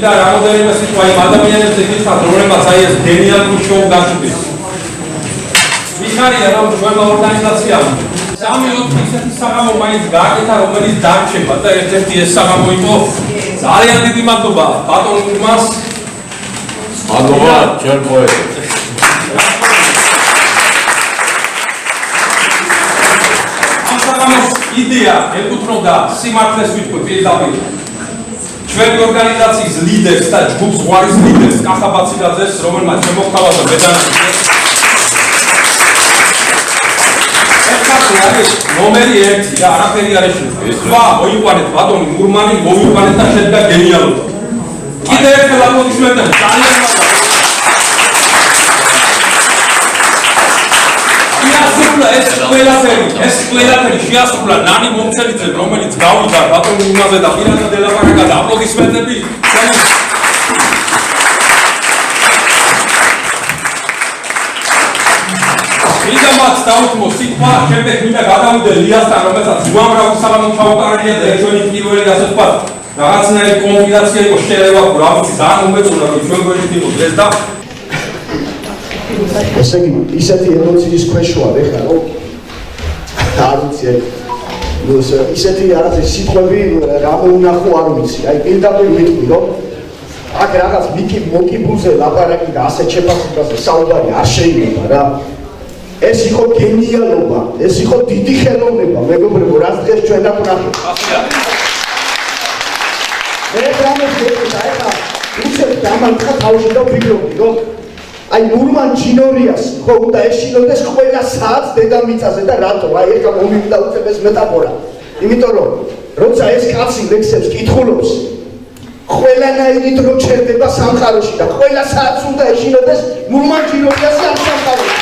და რამოდენიმე სიტყვა იმ ადამიანებზე გითხრათ, რომლებსაც აი ეს გენიალური შოუ გაჩვდის. მიხარია რომ ჩვენმა ორგანიზაციამ 3-4 ისეთი საღამო მაინც გააკეთა, რომელიც დარჩება და ერთ-ერთი ეს საღამო იყო ძალიან დიდი მადლობა ბატონ ურმას. მადლობა ჯერ პოეტებს. ამ საღამოს იდეა ეკუთვნოდა სიმართლეს ვიტყვი პირდაპირ ჩვენი ორგანიზაციის ლიდერს და ჯგუფს ზღვარის ლიდერს კახაბაცილაძეს, რომელმაც შემოხთავაზა ბედანაჩი. არის ნომერი 1 და არაფერი არ ეშვა. სხვა მოიყვანეთ ბატონი მურმანი, მოვიყვანეთ და შედგა გენიალობა. კიდევ ერთხელ აპლოდისმენტები. ძალიან მადლობა. ეს ყველაფერი შეასრულა ნანი მომცელიძემ, რომელიც გავიდა ბატონ მურმაზე და პირადად ელაპარაკა და აპლოდისმენტები. მინდა მათ დავუთმო სიტყვა, შემდეგ მინდა გადავიდე ლიასთან, რომელსაც უამრავი საღამო ჩავუტარია და ჩვენი პირველი ასე ვთქვათ, რაღაცნაირი კომპილაცია იყო შეერევა, რაღაცი ძალიან უმეწონა, რომ ჩვენ გვერდით იყო დღეს და ესე იგი, ისეთი ემოციის ქვეშ ვარ ეხლა, რომ არ ვიცი, ისეთი რაღაც სიტყვები რა მოუნახო არ ვიცი, აი პირდაპირ ვიტყვი, რომ აქ რაღაც მოკიბულზე ლაპარაკი და ასეთ შეფასებაზე საუბარი არ შეიძლება რა. ეს იყო გენიალობა, ეს იყო დიდი ხელოვნება, მეგობრებო, რაც დღეს ჩვენ დაგვნახეთ. მე რამე ეხლა უცებ დამარცხა თავში და ვფიქრობდი, რომ აი მურმან ჯინორიას ხო უნდა ეშინოდეს ყველა საათს დედამიწაზე და რატო? აი ეხლა მომივიდა უცებ ეს მეტაფორა. იმიტომ რომ როცა ეს კაცი ლექსებს კითხულობს, ყველანაირი დრო ჩერდება სამყაროში და ყველა საათს უნდა ეშინოდეს მურმან ჯინორიას ამ სამყაროში.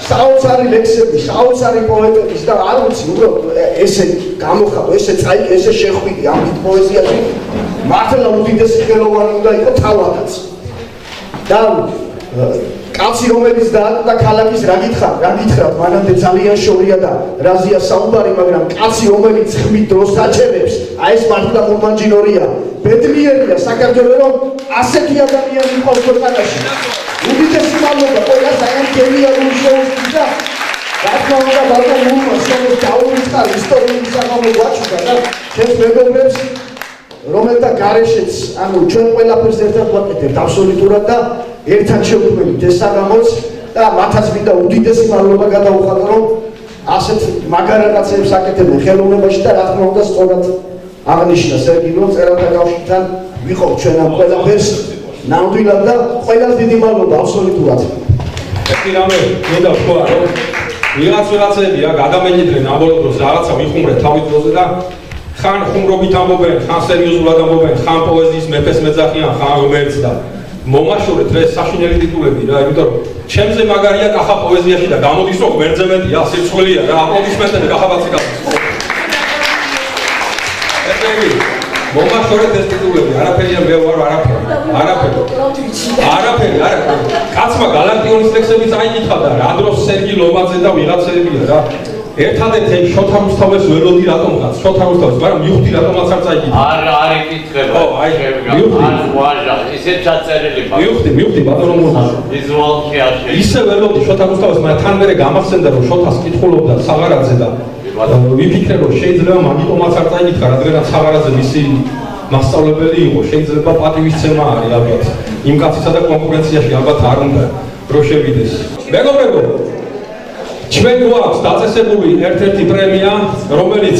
საოცარი ლექსები, საოცარი პოეტების და არ ვიცი, უბრალოდ ესე გამოხატო, ესე წაიგე, ესე შეხვიდი ამ დიდ პოეზიაში. მართლა უდიდესი ხელოვანი უნდა იყო თავადაც. და კაცი რომელიც და ქალაქის რა გითხრათ, მანამდე ძალიან შორია და რაზია საუბარი, მაგრამ კაცი რომელიც ხმით დროს აჩერებს, აი ეს მართლა მურმანჯინორია. ბედნიერია საქართველოს, რომ ასეთი ადამიანი ყავს ქვეყანაში. უდიდესი მადლობა ყველას აი ამ გენიალური შოუსთვის და რა თქმა უნდა ბატონ მურმანს, რომელიც დაუვიწყარ ისტორიული საღამო გვაჩვდა და ჩვენს მეგობრებს, რომელთა გარეშეც, ანუ ჩვენ ყველაფერს ერთად ვაკეთებთ აბსოლუტურად და ერთად შევქმნით ეს საღამოც და მათაც მინდა უდიდესი მადლობა გადაუხადო, რომ ასეთ მაგარ რაღაცებს აკეთებენ ხელოვნებაში და რა თქმა უნდა სწორად აღნიშნა სერგინო წერალთა კავშირთან ვიყავ ჩვენ ამ ყველაფერს ნამდვილად და ყველას დიდი მადლობა აბსოლუტურად. ერთი რამე მინდა ვთქვა, რომ ვიღაცებია გადამენიდნენ ამ ბოლო დროს რაღაცა ვიხუმრეთ თავის დროზე და ხან ხუმრობით ამბობენ, ხან სერიოზულად ამბობენ, ხან პოეზიის მეფეს მეძახიან, ხან ღმერთს და მომაშორეთ ეს საშინელი ტიტულები რა, იმიტომ რომ ჩემზე მაგარია კახა პოეზიაში და გამოდის რომ ღმერთზე მეტია, სირცხვილია რა, აპლოდისმენტები კახაბაცილაძეს. მომაშორეთ ეს ტიტულები, არაფერი მე ვარ, არაფერი. კაცმა გალაქტიონის ლექსები წაიკითხა და რა დროს სერგი ლომაძე და ვიღაცებია რა. ერთადერთი შოთა რუსთავეს ველოდი რატომ ხარ? შოთა რუსთავეს, მაგრამ მივხვდი რატომაც არ წაიკითხა. არ იკითხება. არ ვაჟა, ისე ჩაწერილი მაქვს. მივხვდი ბატონო მურმან. ვიზუალში არ შეიძლება. ისე ველოდი შოთა რუსთავეს, მაგრამ თან მერე გამახსენდა რომ შოთას კითხულობდა საღარაძე და ვიფიქრე რომ შეიძლება მაგიტომაც არ წაიკითხა, რადგანაც საღარაძე მისი მასწავლებელი იყო, შეიძლება პატივისცემა არის ალბათ. იმ კაცისა და კონკურენციაში ალბათ არ უნდა რო შევიდეს. მეგობრებო, ჩვენ გვაქვს დაწესებული ერთ-ერთი პრემია, რომელიც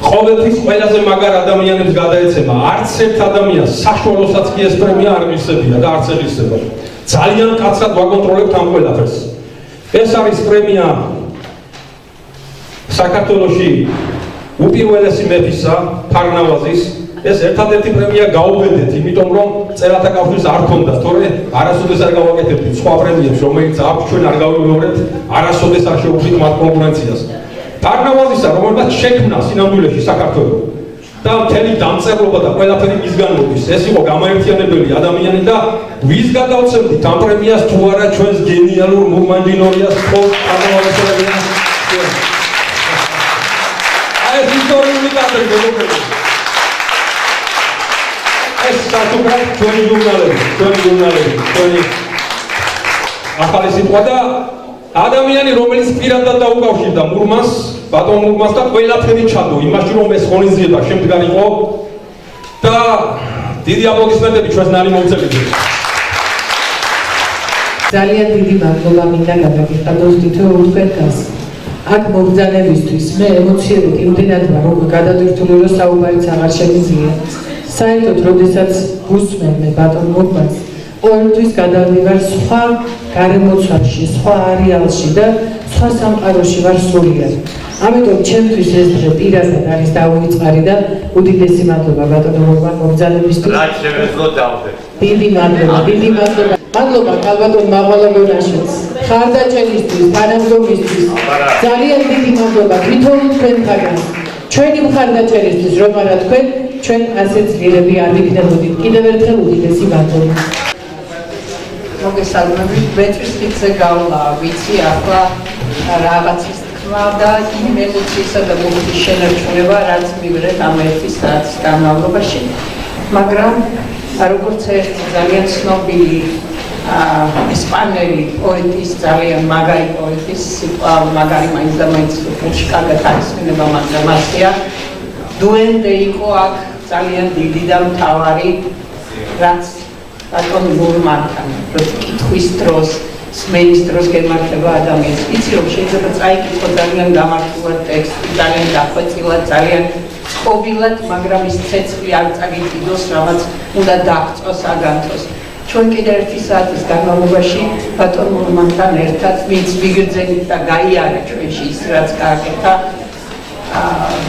ყოველთვის ყველაზე მაგარ ადამიანებს გადაეცემა. არც ერთ ადამიანს საშუალოსაც კი ეს პრემია არ მისცემია და არც ელისება. ძალიან კაცად ვაკონტროლებთ ამ ყველაფერს. ეს არის პრემია საქართველოში უპირველესი მეფისა, ფარნავაზის. ეს ერთადერთი პრემია გაუბედეთ, იმიტომ რომ წერალთა კავშირს არ ქონდა, თორე არასოდეს არ გავაკეთებდით სხვა პრემიებს, რომელიც აქვს ჩვენ არ გავიმეორებთ, არასოდეს არ შევხვდით მათ კონკურენციას. ფარნავაზისა, რომელსაც შექმნა სინამდვილეში საქართველო და მთელი დამწერლობა და ყველაფერი მისგან მოდის. ეს იყო გამაერთიანებელი ადამიანი და ვის გადავცემდით ამ პრემიას თუ არა ჩვენს გენიალურ მურმანჯინორიას ხო ფარნავაზისს. ეს ისტორიული კადრი მეგობრებო. ეს სასუქრად ჩვენი ჟურნალები ახალი სიტყვა და ადამიანი რომელიც პირადად დაუკავშირდა მურმანს ბატონ მურმანს და ყველაფერი ჩადო იმაში რომ ეს ღონისძიება შემდგარიყო და დიდი აპლოდისმენტები ჩვენს ნარი მომწევიდეს ძალიან დიდი მადლობა მინდა გადაგიხადოს თითოეულ თქვენგანს აქ მობრძანებისთვის მე ემოციებით იმდენად ვარ რომ გადადირთული რომ საუბარიც აღარ შემიძლია საერთოდ როდესაც ვუსმენ მე ბატონ მურმანს ყოველთვის გადავდივარ სხვა გარემოცვაში სხვა არეალში და სხვა სამყაროში ვარ სრულიად ამიტომ ჩემთვის ეს დღე პირადად არის დაუვიწყარი და უდიდესი მადლობა ბატონ მურმან მობრძანებისთვის რაც შემეძლო დავდე დიდი მადლობა მადლობა ქალბატონ მაღვალაგონაშვილს ხარდაჭერისთვის თანამდებობისთვის ძალიან დიდი მადლობა თვითონ თქვენთაგან ჩვენი მხარდაჭერისთვის რომ არა თქვენ ჩვენ ასე ძლიერები არ ვიქნებოდით კიდევ ერთხელ უდიდესი მადლობა მოგესალმებით მეწვის ხიდზე გავლა ვიცი ახლა რაღაცის თქმა და იმ ემოციისა და მოგების შენარჩუნება რაც მივიღეთ ამ ერთი საათის განმავლობაში მაგრამ როგორც ერთი ძალიან ცნობილი ესპანელი პოეტის ძალიან მაგარი პოეტის სიტყვა მაგარი მაინც და მაინც ფულში კარგად აისმინება მაგრამ ასეა დუენდე იყო აქ ძალიან დიდი და მთავარი რაც ბატონ მურმანთან კითხვის დროს სმენის დროს გემართება ადამიანს იცი რომ შეიძლება წაიკითხო ძალიან გამართულად ტექსტი ძალიან დახვეწილად ძალიან წყობილად მაგრამ ის ცეცხლი არ წაგიკიდოს რამაც უნდა დაგწოს აგანთოს ჩვენ კიდევ ერთი საათის განმავლობაში ბატონ მურმანთან ერთად ვინც ვიგრძელით და გაიარა ჩვენში ის რაც გააკეთა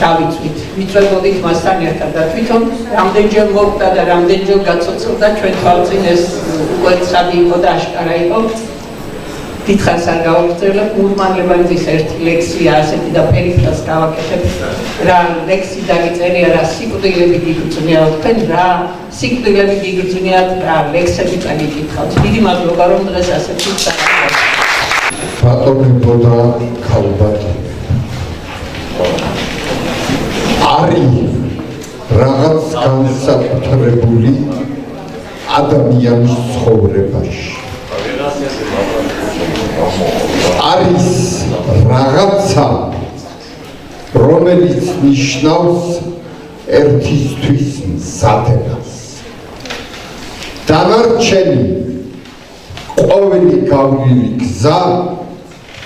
დავიცვით ვიწვევოდით მასთან ერთად და თვითონ რამდენჯერ მოვკვდა და რამდენჯერ გაცოცხლდა ჩვენ თვალწინ ეს უკვე ცადი იყო და აშკარა იყო დიდხანს არ გავაგრძელებ მურმანლებანძის ერთი ლექსია ასეთი და პერიფრას გავაკეთებ რა ლექსი დაგიწერია რა სიკვდილები გიგრძნიათ თქვენ რა სიკვდილები გიგრძნიათ რა ლექსები წაგიკითხავთ დიდი მადლობა რომ დღეს ასეთი საქმეა ბატონებო და ქალბატონებო არის რაღაც განსაკუთრებული ადამიანის ცხოვრებაში არის რაღაცა რომელიც ნიშნავს ერთისთვის მზადებას დანარჩენი ყოველი გავლილი გზა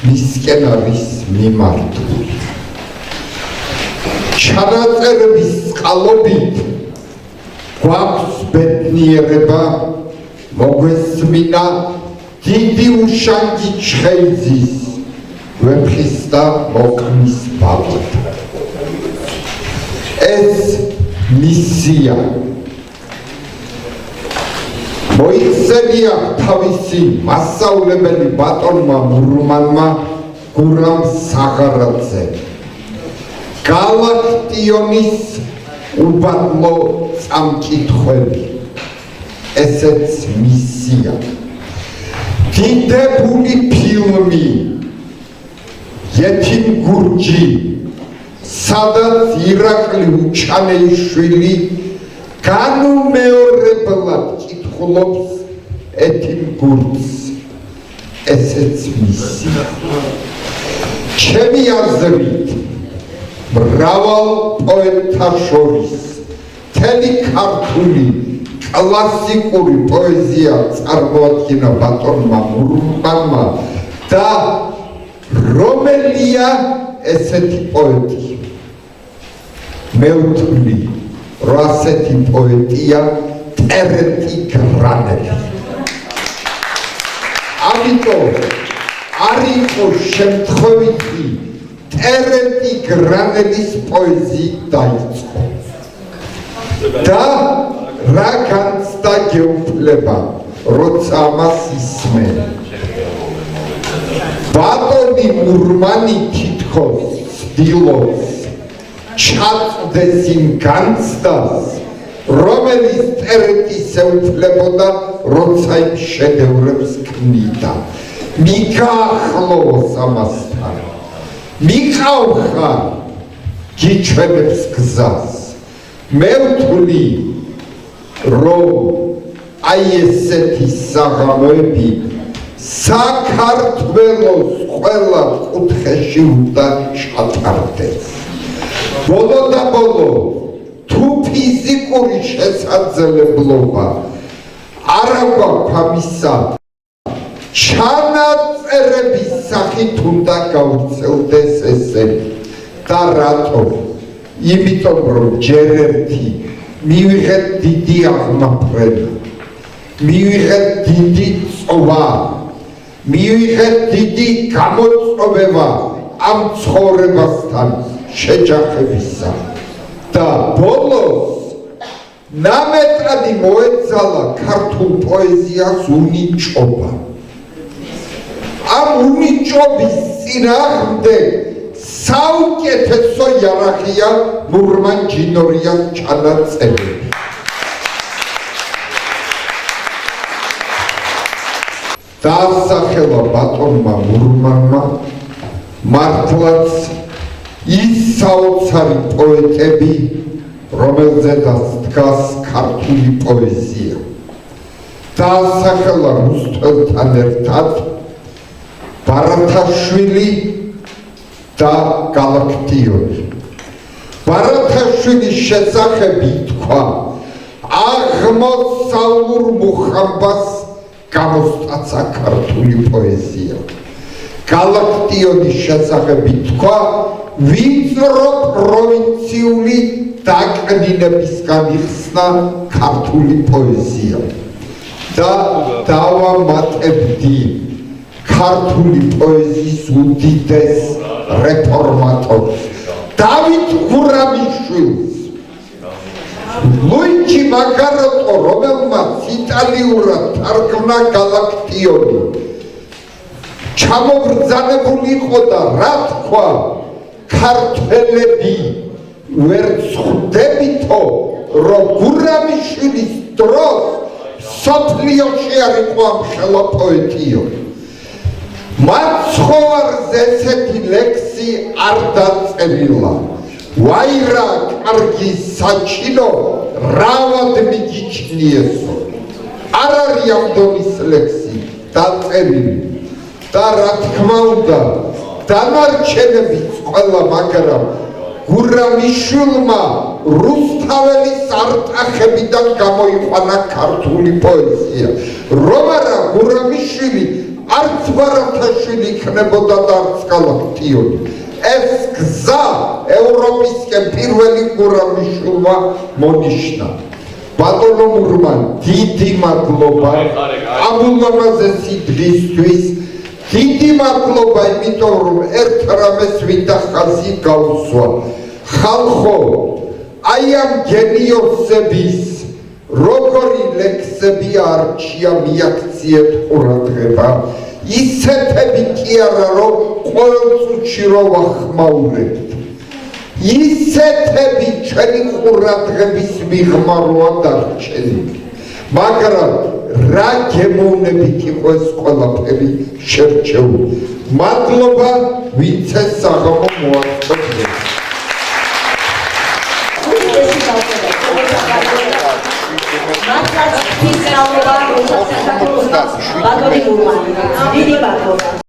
მისკენ არის მიმართული ჩანაწერების წყალობით გვაქვს ბედნიერება მოგვესმინა დიდი უშანგი ჩხეიძის ვეფხის და მოკნის ბალოთ ეს მისია მოიხსენია თავისი მასწავლებელი ბატონმა მურმანმა გურამ საღარაძე გალაქტიონის უბადლო წამკითხველი ესეც მისია დიდებული ფილმი Yetim გურჯი სადაც ირაკლი უჩანეიშვილი განუმეორებლად კითხულობს ეთიმ გურჯს ესეც მისია ჩემი აზრით მრავალ პოეტთა შორის მთელი ქართული კლასიკური პოეზია წარმოადგინა ბატონმა მურმანმა და რომელია ესეთი პოეტი მე ვთვლი რომ ასეთი პოეტია ტერეტი გრანელი ამიტომ არ იყო შემთხვევითი ტერეტი გრანელის პოეზიით დაიწყო და რა განცდა გეუფლება როცა ამას ისმენ ბატონი მურმანი თითქოს ცდილობს ჩაწვდეს იმ განცდას რომელიც ტერეტის ეუფლებოდა როცა იმ შედევრებს ქმნიდა მიგაახლოვოს ამასთან მიყავხარ გიჩვენებს გზას მე ვთვლი რომ აი ესეთი საღამოები საქართველოს ყველა კუთხეში უნდა ჩატარდეს. ბოლო და ბოლო თუ ფიზიკური შესაძლებლობა არა გვაქვს ამისა ჩანაწერების სახით უნდა გავრცელდეს ესენი და რატო? იმიტომ რომ ჯერ ერთი მივიღეთ დიდი აღმაფრენა, მივიღეთ დიდი წვა, მივიღეთ დიდი გამოწვევა ამ ცხოვრებასთან შეჯახებისა და ბოლოს ნამეტადი მოეძალა ქართულ პოეზიას უნიჭობა. ამ უნიჭობის წინააღმდეგ საუკეთესო იარაღია ნურმან ჯინორიას ჩანაწერები. დაასახელა ბატონმა ნურმანმა მართლაც ის საოცარი პოეტები, რომელზედაც დგას ქართული პოეზია. დაასახელა რუსთველთან ერთად ბარათაშვილი და გალაქტიონი. ბარათაშვილის შესახებ ითქვა აღმოსავლურ მუხამბას გამოსტაცა ქართული პოეზია. გალაქტიონის შესახებ ითქვა ვიწრო პროვინციული დაკნინებისგან იხსნა ქართული პოეზია და დავამატებდი ქართული პოეზიის უდიდეს რეფორმატორს დავით ღურამიშვილს. ლუიჯი მაგაროტო, რომელმაც იტალიურად თარგმნა გალაქტიონი, ჩამობრძანებული იყო და რა თქვა, ქართველები ვერ ხვდებითო, რომ ღურამიშვილის დროს სოფლიოში არ იყო ამხელა პოეტიო. მათ ცხოვარზე ესეთი ლექსი არ დაწერილა. ვაირა კარგი საჩინო რავად მიგიჩნიესო. არ არის ამ დონის ლექსი დაწერილი და რა თქმა უნდა დანარჩენებიც ყველა, მაგრამ ღურამიშვილმა რუსთაველის არტახებიდან გამოიყვანა ქართული პოეზია. რომ არა ღურამიშვილი არც ბარათაშვილი იქნებოდა და არც გალაქტიონი. ეს გზა ევროპისკენ პირველი ღურამიშვილმა მონიშნა. ბატონო ნურმან, დიდი მადლობა ამ ულამაზესი დღისთვის. დიდი მადლობა, იმიტომ რომ ერთ რამეს ვინდა ხაზი გაუსვა. ხალხო, აი ამ გენიოსების როგორი ლექსები არჩია მიაქციეთ ყურადღება, ისეთები კი არა, რომ ყოველ წუთში რო ვახმაურებთ. ისეთები ჩვენი ყურადღების მიღმაროა დარჩენილი. მაგრამ რა გემოვნებით იყო ეს ყველაფერი შერჩეული. მადლობა, ვინც ეს საღამო მოაწყობდა. მართლაც ის სწავლება, რომელსაც საქართველოს ბატონი გურმანი. დიდი მადლობა.